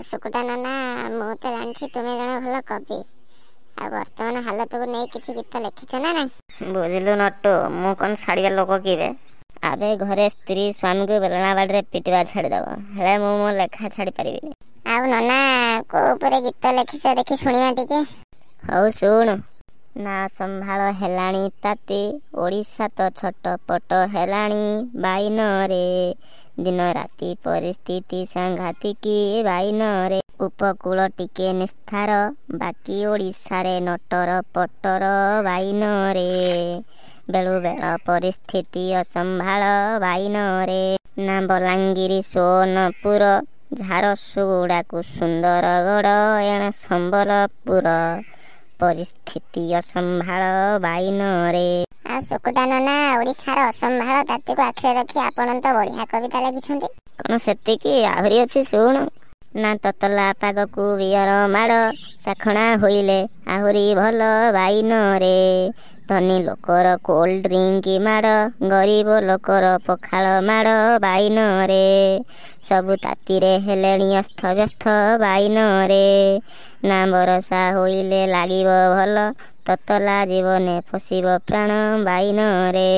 सुकुटा नाना मु तो जानछि तुमे जने भल कवि आ वर्तमान हालत को नहीं किछि गीत लिखिछ ना नहीं बुझिलु नट्टू मु कोन छाड़िया लोक किबे आबे घरे स्त्री स्वामी को बेलना बाड़े पिटवा छाड़ी दबो हेले मु मो लेखा छाड़ी परिबिनी आ नाना को ऊपर गीत लिखिछ देखि सुनिना टिके हौ सुन ना संभाळ हेलाणी ताती ओडिसा तो छोट पट हेलाणी बाइन रे दिन राति परिस्थिति सांघातिकी बाइन रे उपकूल टिके निस्तार बाकी ओडिसा रे नटर पटर बाइन रे बेलु बेल परिस्थिति असंभाळ बाइन रे ना बलांगिरी सोनपुर झारसुगुड़ा को सुंदरगढ़ एण संबलपुर परिस्थिति असंभाळ बाइन रे आ सुकुटा नाना ओडिसा रो असंभाळ ताती को आखिरे रखी आपण तो बढ़िया कविता लिखिछन्ते कोन सेतिकी आहुरी अछि सुन ना ततला पाग को बियर माड़ चाखणा होइले आहुरी भल बाइन रे धनी लोकर कोल्ड ड्रिंक माड़ गरीब लोकर पखाळ माड़ बाइन रे सबु ताती रे हेलेणी अस्त व्यस्त बाइन रे ना बरसा होइले लागिब भल ततला जीवने फसिब प्राण बाइन रे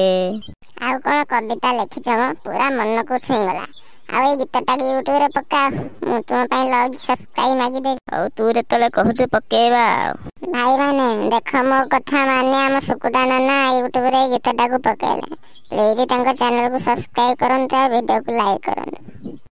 आ कोन कविता लिखिछ पूरा मन को छुईगला आ ए गीतटा यूट्यूब रे पक्का मु तुम पई लाइक सब्सक्राइब मागी दे औ तू रे तले कहछु पकेबा भाई माने देख मो कथा माने हम सुकुटा नाना यूट्यूब रे गीतटा को पकेले प्लीज तांको चैनल को सब्सक्राइब करंता वीडियो को लाइक करंता।